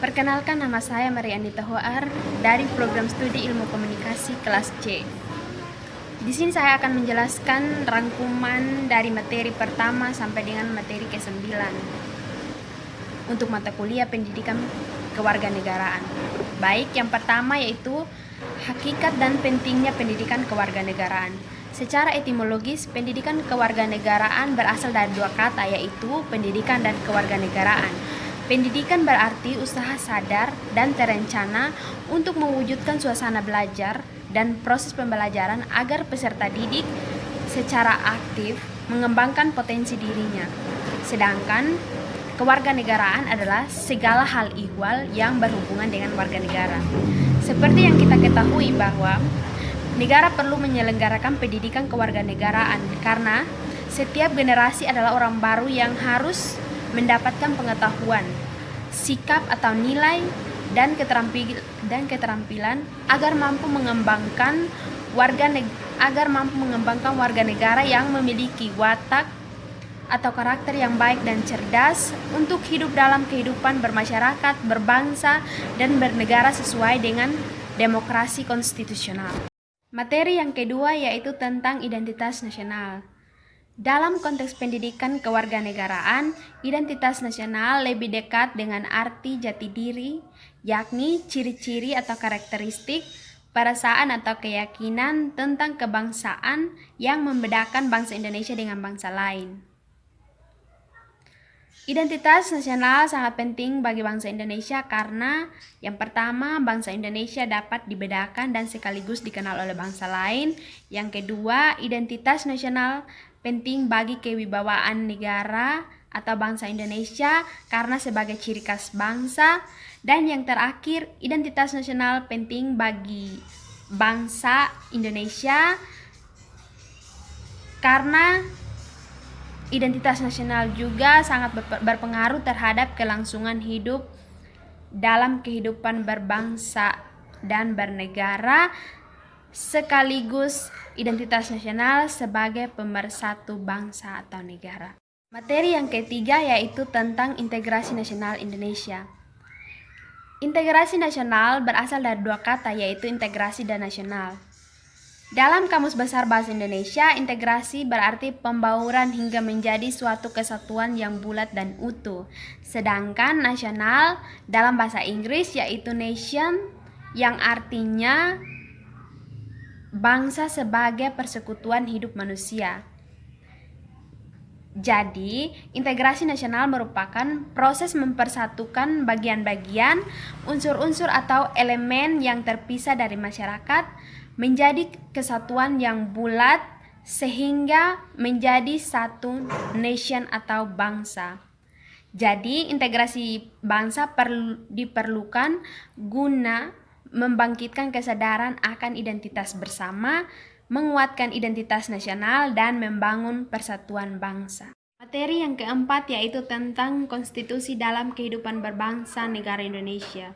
Perkenalkan, nama saya Marianita Hoar dari program studi Ilmu Komunikasi kelas C. Di sini saya akan menjelaskan rangkuman dari materi pertama sampai dengan materi ke-9 untuk mata kuliah pendidikan kewarganegaraan. Baik, yang pertama yaitu hakikat dan pentingnya pendidikan kewarganegaraan. Secara etimologis, pendidikan kewarganegaraan berasal dari dua kata, yaitu pendidikan dan kewarganegaraan. Pendidikan berarti usaha sadar dan terencana untuk mewujudkan suasana belajar dan proses pembelajaran agar peserta didik secara aktif mengembangkan potensi dirinya. Sedangkan kewarganegaraan adalah segala hal ihwal yang berhubungan dengan warga negara. Seperti yang kita ketahui bahwa negara perlu menyelenggarakan pendidikan kewarganegaraan karena setiap generasi adalah orang baru yang harus mendapatkan pengetahuan, sikap atau nilai dan keterampilan agar mampu mengembangkan warga negara yang memiliki watak atau karakter yang baik dan cerdas untuk hidup dalam kehidupan bermasyarakat, berbangsa, dan bernegara sesuai dengan demokrasi konstitusional. Materi yang kedua yaitu tentang identitas nasional. Dalam konteks pendidikan kewarganegaraan, identitas nasional lebih dekat dengan arti jati diri, yakni ciri-ciri atau karakteristik, perasaan atau keyakinan tentang kebangsaan yang membedakan bangsa Indonesia dengan bangsa lain. Identitas nasional sangat penting bagi bangsa Indonesia karena yang pertama, bangsa Indonesia dapat dibedakan dan sekaligus dikenal oleh bangsa lain. Yang kedua, identitas nasional penting bagi kewibawaan negara atau bangsa Indonesia karena sebagai ciri khas bangsa. Dan yang terakhir, identitas nasional penting bagi bangsa Indonesia karena identitas nasional juga sangat berpengaruh terhadap kelangsungan hidup dalam kehidupan berbangsa dan bernegara, sekaligus identitas nasional sebagai pemersatu bangsa atau negara. Materi yang ketiga yaitu tentang integrasi nasional Indonesia. Integrasi nasional berasal dari dua kata, yaitu integrasi dan nasional. Dalam Kamus Besar Bahasa Indonesia, integrasi berarti pembauran hingga menjadi suatu kesatuan yang bulat dan utuh. Sedangkan nasional dalam bahasa Inggris yaitu nation, yang artinya bangsa sebagai persekutuan hidup manusia. Jadi, integrasi nasional merupakan proses mempersatukan bagian-bagian, unsur-unsur atau elemen yang terpisah dari masyarakat menjadi kesatuan yang bulat sehingga menjadi satu nation atau bangsa. Jadi, integrasi bangsa diperlukan guna membangkitkan kesadaran akan identitas bersama, menguatkan identitas nasional, dan membangun persatuan bangsa. Materi yang keempat yaitu tentang konstitusi dalam kehidupan berbangsa negara Indonesia.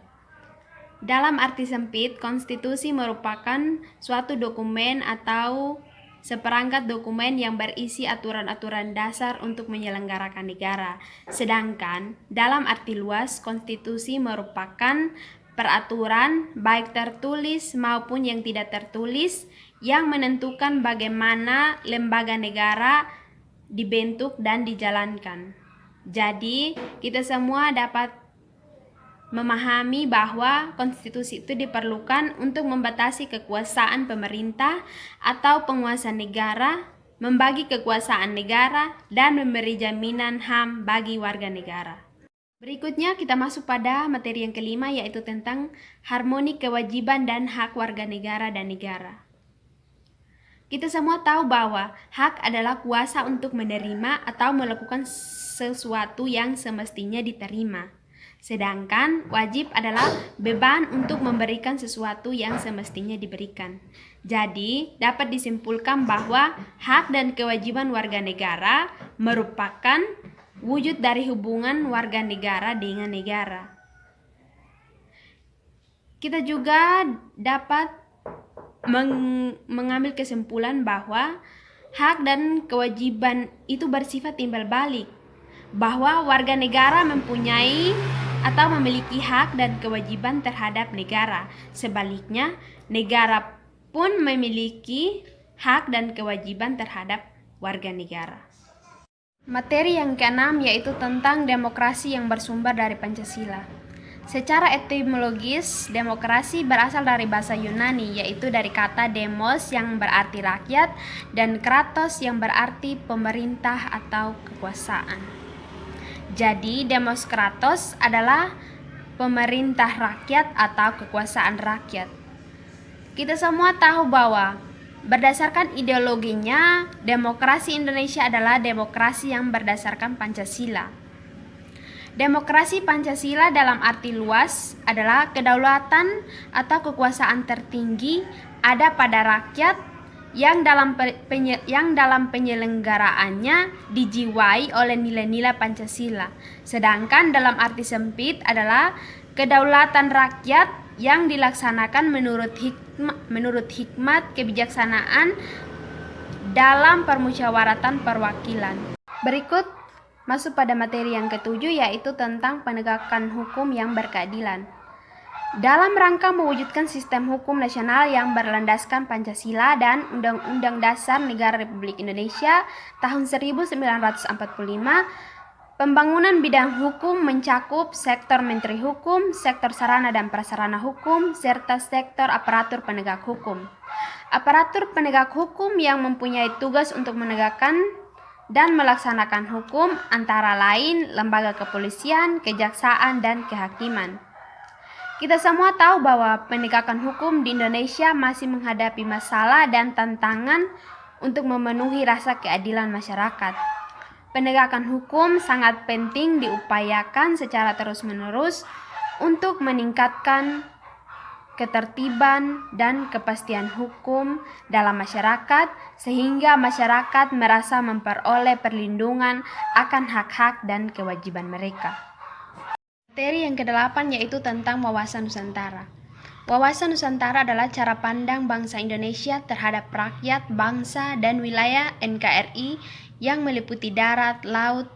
Dalam arti sempit, konstitusi merupakan suatu dokumen atau seperangkat dokumen yang berisi aturan-aturan dasar untuk menyelenggarakan negara. Sedangkan dalam arti luas, konstitusi merupakan peraturan baik tertulis maupun yang tidak tertulis yang menentukan bagaimana lembaga negara dibentuk dan dijalankan. Jadi, kita semua dapat memahami bahwa konstitusi itu diperlukan untuk membatasi kekuasaan pemerintah atau penguasa negara, membagi kekuasaan negara, dan memberi jaminan HAM bagi warga negara. Berikutnya kita masuk pada materi yang kelima yaitu tentang harmoni kewajiban dan hak warga negara dan negara. Kita semua tahu bahwa hak adalah kuasa untuk menerima atau melakukan sesuatu yang semestinya diterima. Sedangkan wajib adalah beban untuk memberikan sesuatu yang semestinya diberikan. Jadi, dapat disimpulkan bahwa hak dan kewajiban warga negara merupakan wujud dari hubungan warga negara dengan negara. Kita juga dapat mengambil kesimpulan bahwa hak dan kewajiban itu bersifat timbal balik, bahwa warga negara mempunyai atau memiliki hak dan kewajiban terhadap negara. Sebaliknya, negara pun memiliki hak dan kewajiban terhadap warga negara. Materi yang keenam yaitu tentang demokrasi yang bersumber dari Pancasila. Secara etimologis, demokrasi berasal dari bahasa Yunani, yaitu dari kata demos yang berarti rakyat dan kratos yang berarti pemerintah atau kekuasaan. Jadi, demos kratos adalah pemerintah rakyat atau kekuasaan rakyat. Kita semua tahu bahwa berdasarkan ideologinya, demokrasi Indonesia adalah demokrasi yang berdasarkan Pancasila. Demokrasi Pancasila dalam arti luas adalah kedaulatan atau kekuasaan tertinggi ada pada rakyat yang dalam penyelenggaraannya dijiwai oleh nilai-nilai Pancasila. Sedangkan dalam arti sempit adalah kedaulatan rakyat yang dilaksanakan menurut hikmat kebijaksanaan dalam permusyawaratan perwakilan. Berikut masuk pada materi yang ketujuh, yaitu tentang penegakan hukum yang berkeadilan. Dalam rangka mewujudkan sistem hukum nasional yang berlandaskan Pancasila dan Undang-Undang Dasar Negara Republik Indonesia tahun 1945, pembangunan bidang hukum mencakup sektor Menteri Hukum, sektor sarana dan prasarana hukum, serta sektor aparatur penegak hukum. Aparatur penegak hukum yang mempunyai tugas untuk menegakkan dan melaksanakan hukum antara lain lembaga kepolisian, kejaksaan, dan kehakiman. Kita semua tahu bahwa penegakan hukum di Indonesia masih menghadapi masalah dan tantangan untuk memenuhi rasa keadilan masyarakat. Penegakan hukum sangat penting diupayakan secara terus-menerus untuk meningkatkan ketertiban dan kepastian hukum dalam masyarakat, sehingga masyarakat merasa memperoleh perlindungan akan hak-hak dan kewajiban mereka. Materi yang ke-8 yaitu tentang wawasan Nusantara. Wawasan Nusantara adalah cara pandang bangsa Indonesia terhadap rakyat, bangsa, dan wilayah NKRI yang meliputi darat, laut,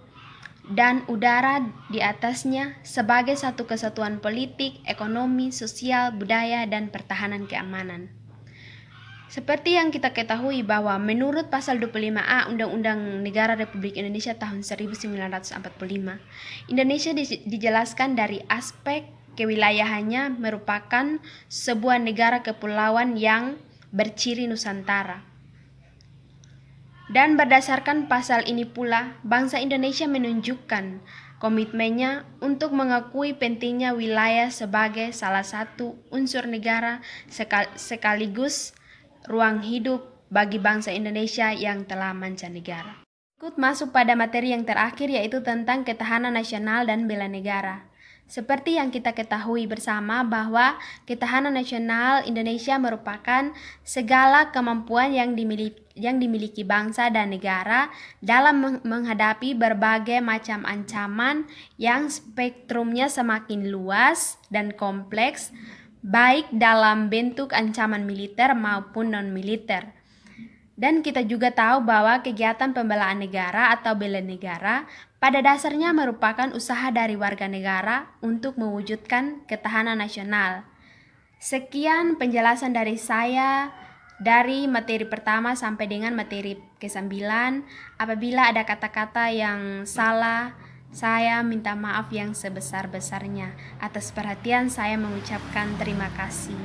dan udara di atasnya sebagai satu kesatuan politik, ekonomi, sosial, budaya, dan pertahanan keamanan. Seperti yang kita ketahui bahwa menurut pasal 25A Undang-Undang Negara Republik Indonesia tahun 1945, Indonesia dijelaskan dari aspek kewilayahannya merupakan sebuah negara kepulauan yang berciri Nusantara. Dan berdasarkan pasal ini pula, bangsa Indonesia menunjukkan komitmennya untuk mengakui pentingnya wilayah sebagai salah satu unsur negara sekaligus ruang hidup bagi bangsa Indonesia yang telah mancanegara. Ikut masuk pada materi yang terakhir, yaitu tentang ketahanan nasional dan bela negara. Seperti yang kita ketahui bersama bahwa ketahanan nasional Indonesia merupakan segala kemampuan yang dimiliki bangsa dan negara dalam menghadapi berbagai macam ancaman yang spektrumnya semakin luas dan kompleks, baik dalam bentuk ancaman militer maupun non-militer. Dan kita juga tahu bahwa kegiatan pembelaan negara atau bela negara pada dasarnya merupakan usaha dari warga negara untuk mewujudkan ketahanan nasional. Sekian penjelasan dari saya dari materi pertama sampai dengan materi ke-9. Apabila ada kata-kata yang salah, saya minta maaf yang sebesar-besarnya. Atas perhatian saya mengucapkan terima kasih.